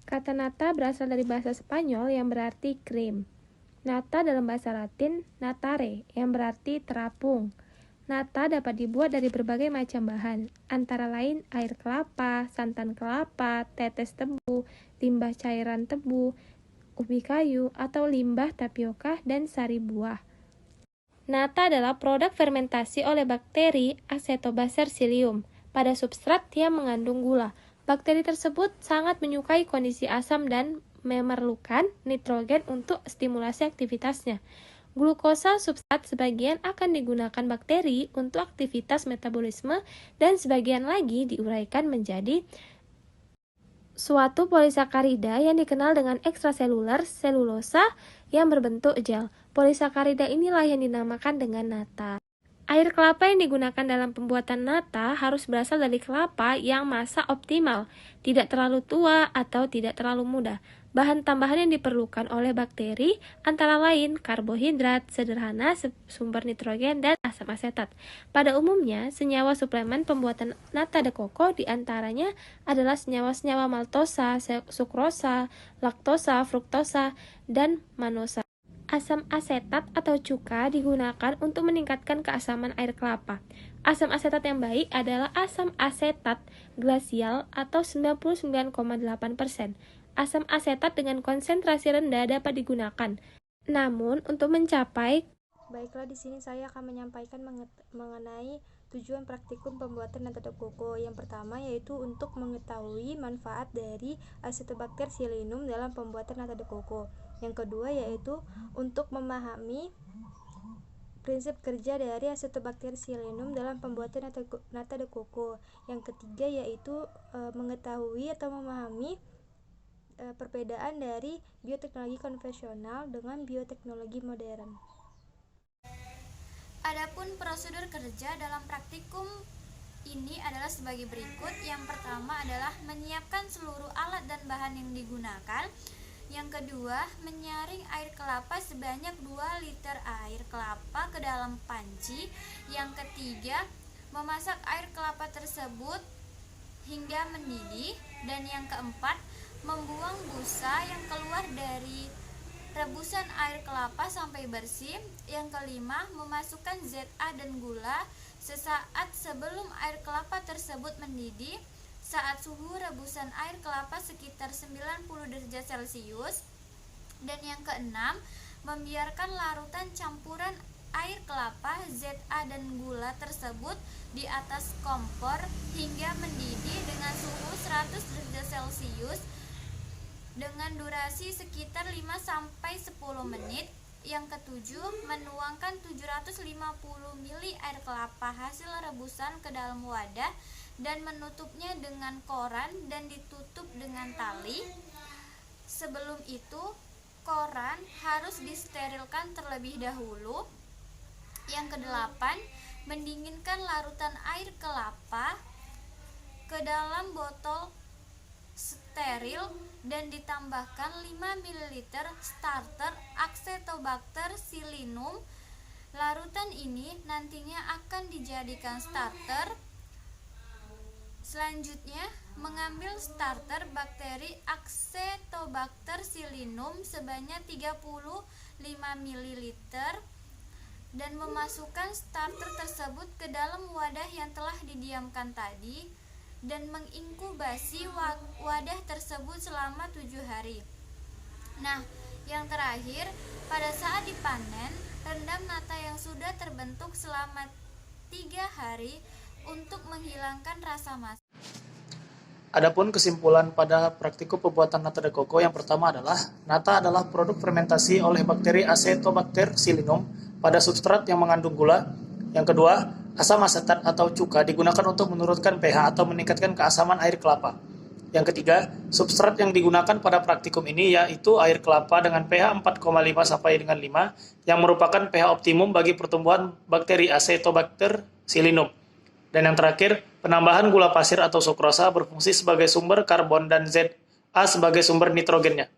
Kata nata berasal dari bahasa Spanyol yang berarti krim. Nata dalam bahasa Latin natare yang berarti terapung. Nata dapat dibuat dari berbagai macam bahan, antara lain air kelapa, santan kelapa, tetes tebu, limbah cairan tebu, ubi kayu, atau limbah tapioka dan sari buah. Nata adalah produk fermentasi oleh bakteri Acetobacter psyllium pada substrat yang mengandung gula. Bakteri tersebut sangat menyukai kondisi asam dan memerlukan nitrogen untuk stimulasi aktivitasnya. Glukosa substrat sebagian akan digunakan bakteri untuk aktivitas metabolisme dan sebagian lagi diuraikan menjadi suatu polisakarida yang dikenal dengan ekstraseluler selulosa yang berbentuk gel. Polisakarida inilah yang dinamakan dengan nata. Air kelapa yang digunakan dalam pembuatan nata harus berasal dari kelapa yang masa optimal, tidak terlalu tua atau tidak terlalu muda. Bahan tambahan yang diperlukan oleh bakteri antara lain karbohidrat sederhana, sumber nitrogen, dan asam asetat. Pada umumnya, senyawa suplemen pembuatan nata de coco diantaranya adalah senyawa-senyawa maltosa, sukrosa, laktosa, fruktosa, dan manosa. Asam asetat atau cuka digunakan untuk meningkatkan keasaman air kelapa. Asam asetat yang baik adalah asam asetat glasial atau 99,8%. Asam asetat dengan konsentrasi rendah dapat digunakan. Namun, untuk mencapai Baiklah, di sini saya akan menyampaikan mengenai tujuan praktikum pembuatan nata de coco. Yang pertama yaitu untuk mengetahui manfaat dari Acetobacter psyllium dalam pembuatan nata de coco. Yang kedua yaitu untuk memahami prinsip kerja dari Acetobacter psyllium dalam pembuatan nata de coco. Yang ketiga yaitu mengetahui atau memahami perbedaan dari bioteknologi konvensional dengan bioteknologi modern. Adapun prosedur kerja dalam praktikum ini adalah sebagai berikut. Yang pertama adalah menyiapkan seluruh alat dan bahan yang digunakan. Yang kedua, menyaring air kelapa sebanyak 2 liter air kelapa ke dalam panci. Yang ketiga, memasak air kelapa tersebut hingga mendidih. Dan yang keempat, membuang busa yang keluar dari rebusan air kelapa sampai bersih. Yang kelima, memasukkan ZA dan gula sesaat sebelum air kelapa tersebut mendidih saat suhu rebusan air kelapa sekitar 90 derajat Celcius. Dan yang keenam, membiarkan larutan campuran air kelapa, ZA dan gula tersebut di atas kompor hingga mendidih dengan suhu 100 derajat Celcius dengan durasi sekitar 5-10 menit. Yang ketujuh, menuangkan 750 ml air kelapa hasil rebusan ke dalam wadah dan menutupnya dengan koran dan ditutup dengan tali. Sebelum itu, koran harus disterilkan terlebih dahulu. Yang kedelapan, mendinginkan larutan air kelapa ke dalam botol steril dan ditambahkan 5 ml starter Acetobacter psyllium. Larutan ini nantinya akan dijadikan starter. Selanjutnya, mengambil starter bakteri Acetobacter psyllium sebanyak 35 ml dan memasukkan starter tersebut ke dalam wadah yang telah didiamkan tadi dan menginkubasi wadah tersebut selama 7 hari. Nah, yang terakhir, pada saat dipanen, rendam nata yang sudah terbentuk selama 3 hari untuk menghilangkan rasa masak. Adapun kesimpulan pada praktikum pembuatan nata de coco yang pertama adalah nata adalah produk fermentasi oleh bakteri Acetobacter psyllium pada substrat yang mengandung gula. Yang kedua, asam asetat atau cuka digunakan untuk menurunkan pH atau meningkatkan keasaman air kelapa. Yang ketiga, substrat yang digunakan pada praktikum ini yaitu air kelapa dengan pH 4,5 sampai dengan 5 yang merupakan pH optimum bagi pertumbuhan bakteri Acetobacter psyllium. Dan yang terakhir, penambahan gula pasir atau sukrosa berfungsi sebagai sumber karbon dan ZA sebagai sumber nitrogennya.